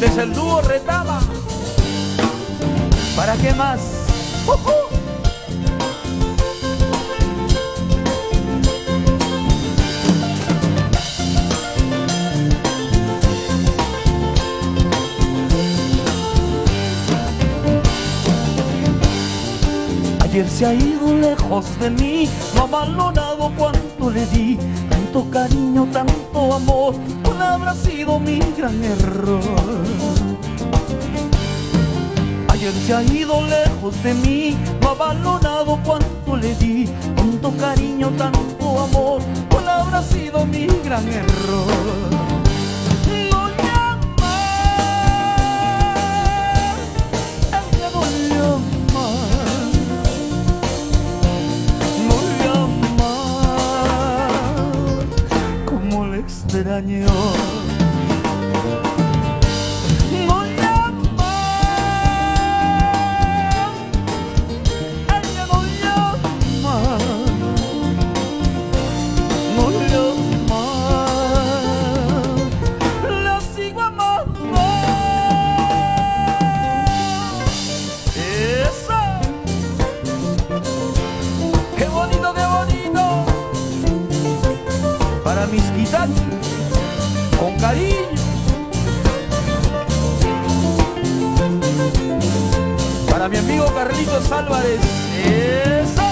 Este es el dúo Retama. ¿Para qué más? Ayer se ha ido lejos de mí, no ha valorado cuánto le di, tanto cariño, tanto amor, ¿cuál habrá sido mi gran error? Ayer se ha ido lejos de mí, no ha valorado cuánto le di, tanto cariño, tanto amor, ¿cuál habrá sido mi gran error? Extraño. No llama, ella no llama, no llama, la sigo amando. Eso, qué bonito, qué bonito. Para mis guitarras con cariño. Para mi amigo Carlitos Álvarez. Eso.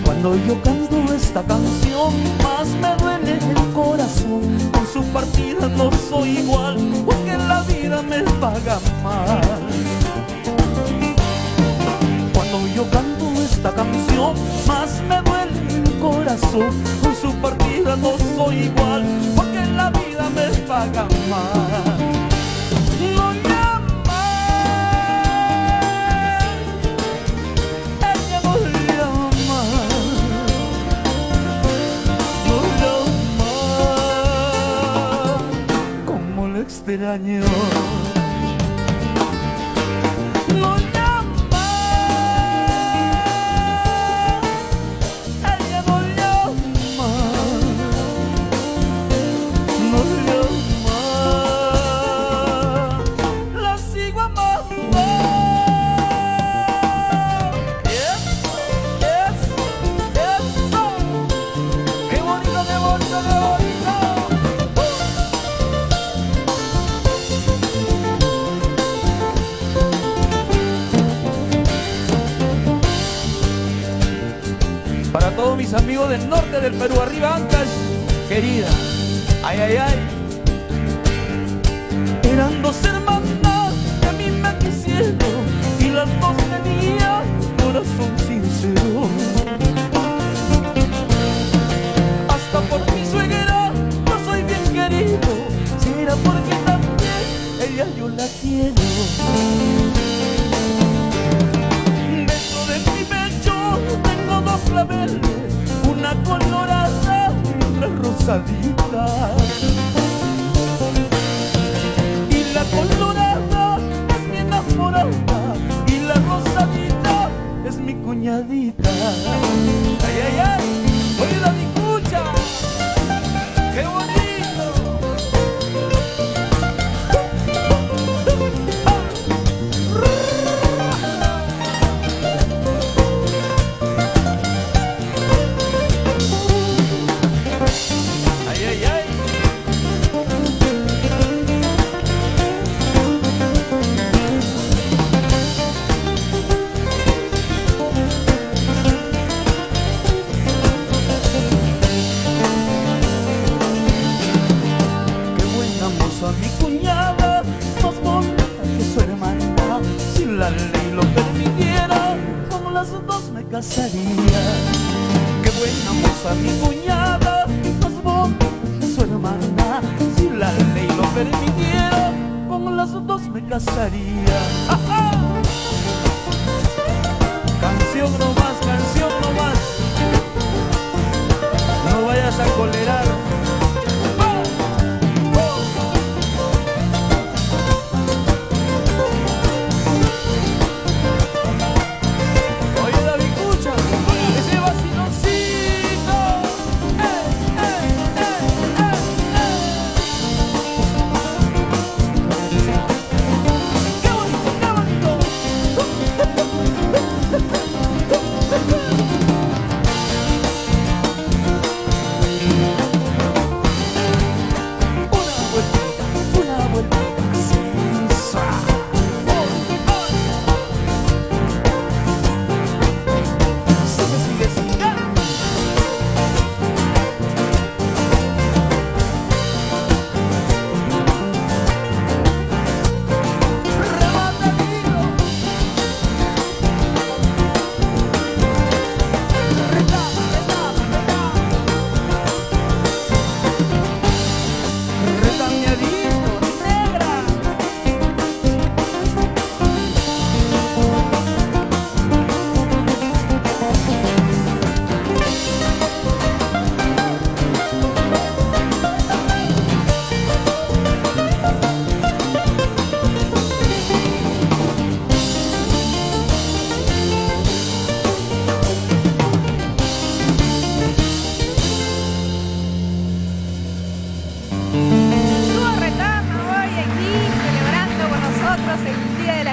Cuando yo canto esta canción, más me duele el corazón. Con su partida no soy igual, porque la vida me paga mal. Cuando yo canto esta canción, más me duele el corazón. Con su partida no soy igual, porque la vida me paga mal. No llama, ella no llama. Extraño. No llama, ella no llama, no llama, la sigo amando. Eso, qué bonito, qué bonito, qué bonito. Para todos mis amigos del norte del Perú, arriba Ancash, querida, ay, ay, ay. Eran dos hermanas que a mí me quisieron y las dos tenían corazón sincero. Hasta por mi suegra no soy bien querido, si era porque también ella yo la quiero. Dentro de mi pecho tengo dos claveles, una colorada y una rosadita. Y la colorada es mi enamorada y la rosadita es mi cuñadita. Ay, ay, ay, oye la dicucha, qué bonito. Mi cuñada más bonita que su hermana, si la ley lo permitiera, con las dos me casaría. Qué buena moza mi cuñada, más bonita que su hermana, si la ley lo permitiera, con las dos me casaría. ¡Ja, ja! Canción nomás, no vayas a colerar.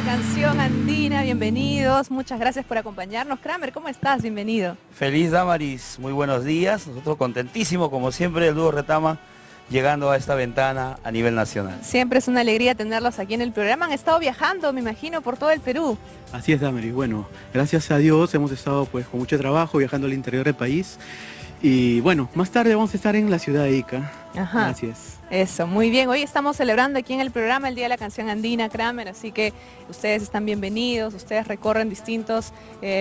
Canción Andina, bienvenidos, muchas gracias por acompañarnos. Kramer, ¿cómo estás? Bienvenido. Feliz Damaris, muy buenos días, nosotros contentísimos como siempre el dúo Retama llegando a esta ventana a nivel nacional. Siempre es una alegría tenerlos aquí en el programa, han estado viajando, me imagino, por todo el Perú. Así es, Damaris, bueno, gracias a Dios hemos estado pues con mucho trabajo viajando al interior del país y bueno, más tarde vamos a estar en la ciudad de Ica. Ajá. Gracias. Eso, muy bien. Hoy estamos celebrando aquí en el programa el Día de la Canción Andina, Kramer, así que ustedes están bienvenidos, ustedes recorren distintos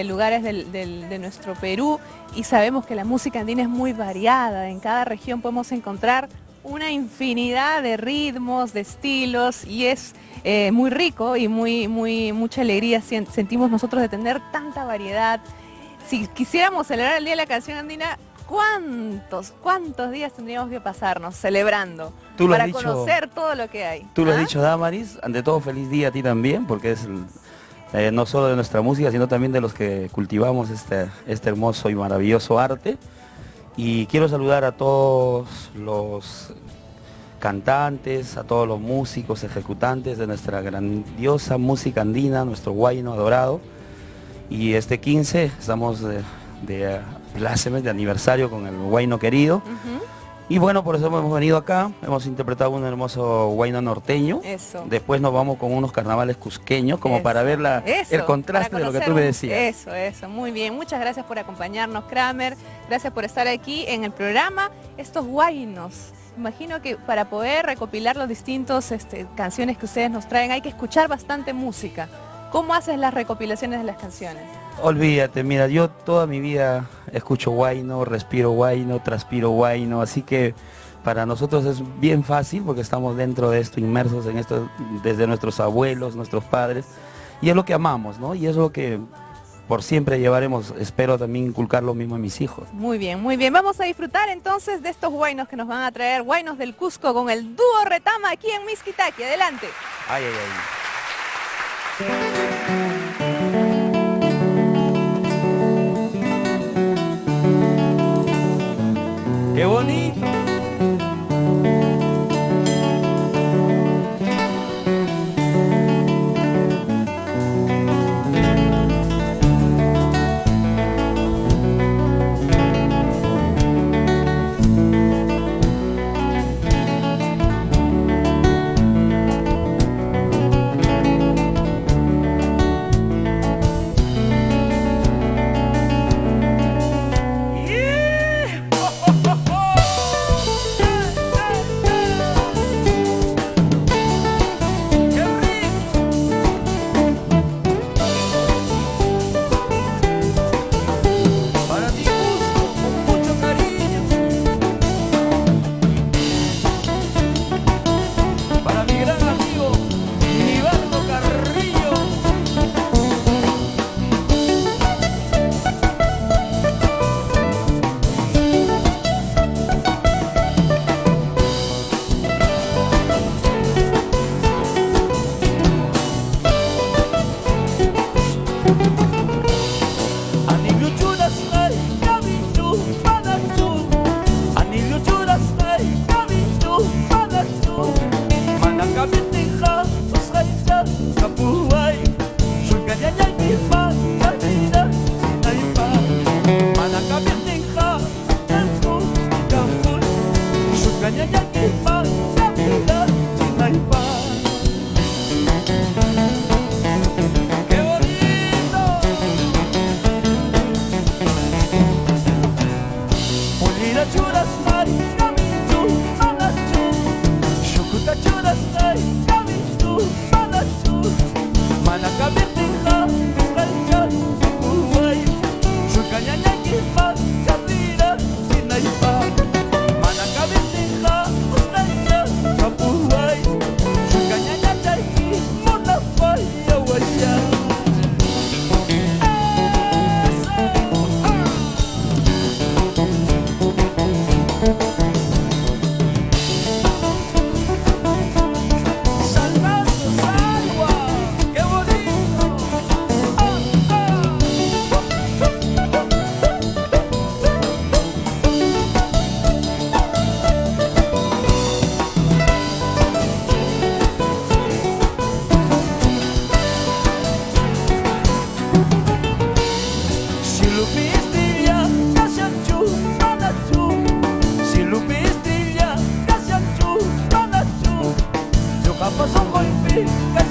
lugares de nuestro Perú y sabemos que la música andina es muy variada, en cada región podemos encontrar una infinidad de ritmos, de estilos y es muy rico y mucha alegría sentimos nosotros de tener tanta variedad. Si quisiéramos celebrar el Día de la Canción Andina, ¿Cuántos días tendríamos que pasarnos celebrando para conocer todo lo que hay? Tú lo has dicho, Damaris, ante todo feliz día a ti también, porque es no solo de nuestra música, sino también de los que cultivamos este hermoso y maravilloso arte. Y quiero saludar a todos los cantantes, a todos los músicos, ejecutantes de nuestra grandiosa música andina, nuestro huayno adorado. Y este 15 estamos de plácemes, de aniversario con el huayno querido. Y bueno, por eso hemos venido acá, hemos interpretado un hermoso huayno norteño. Eso. Después nos vamos con unos carnavales cusqueños, como para ver el contraste de lo que tú me decías. Eso, muy bien. Muchas gracias por acompañarnos, Kramer. Gracias por estar aquí en el programa. Estos huaynos, imagino que para poder recopilar los distintos canciones que ustedes nos traen, hay que escuchar bastante música. ¿Cómo haces las recopilaciones de las canciones? Olvídate, mira, yo toda mi vida escucho huayno, respiro huayno, transpiro huayno, así que para nosotros es bien fácil porque estamos dentro de esto, inmersos en esto desde nuestros abuelos, nuestros padres, y es lo que amamos, ¿no? Y es lo que por siempre llevaremos, espero también inculcar lo mismo a mis hijos. Muy bien, muy bien. Vamos a disfrutar entonces de estos huaynos que nos van a traer, huaynos del Cusco con el dúo Retama aquí en Mixquitaqui. Adelante. Ay, ay, ay. ¡Qué bonito!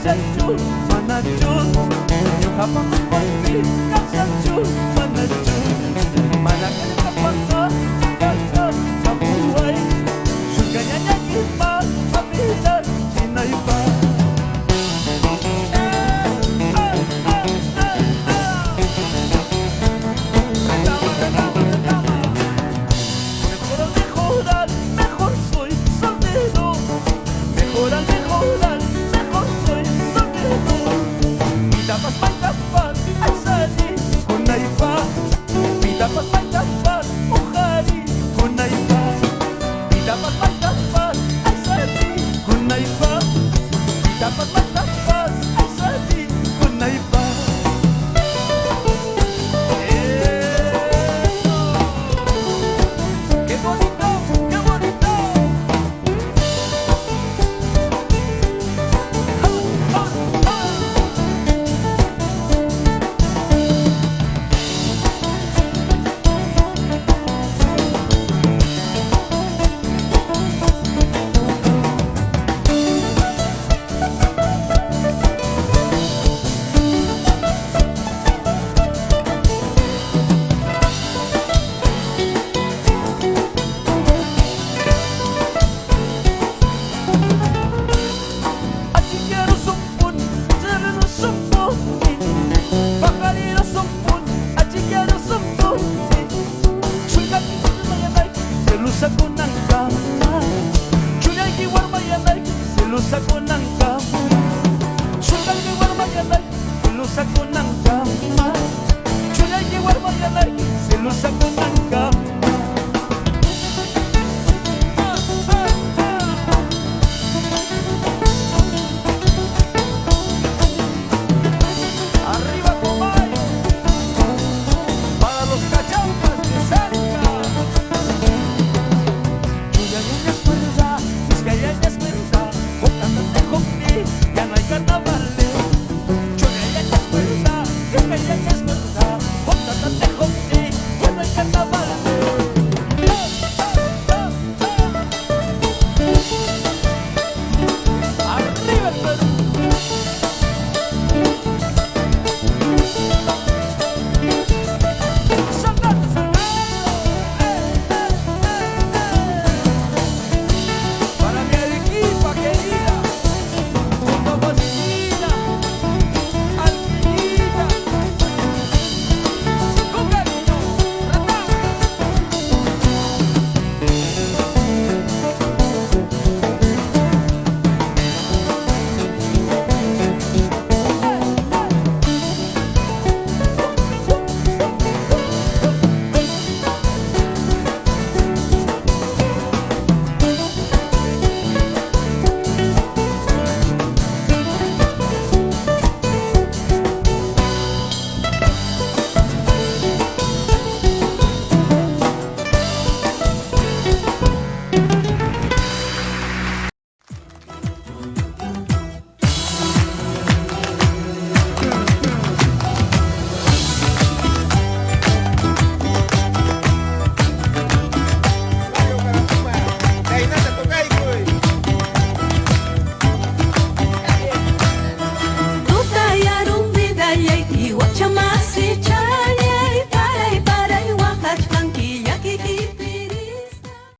Kasyachu, manachu Yuhapan kukwati Kasyachu, manachu Manakal kapaka Kaka kabuhay Suganya nyakipa Mabila Sinaipa Mejorar, mejor soy soltero. Mejorar, mejor soy soltero. Dapat magkapal ay sali kung naiba. Dapat magkapal o hari kung naiba. Dapat magkapal ay sali kung naiba. Dapat magkapal ay sali kung naiba. ¡Qué bonito! ¡Qué bonito! Aquí quiero sumpun, sereno sumpun, bakariro sumpun, aquí quiero sumpun. Suika kikul mayanay, selusa ko ng kama. Chuyay kiwar mayanay, selusa ko ng kama. Suika kiwar mayanay, selusa ko ng kama. Chuyay kiwar mayanay, selusa ko ng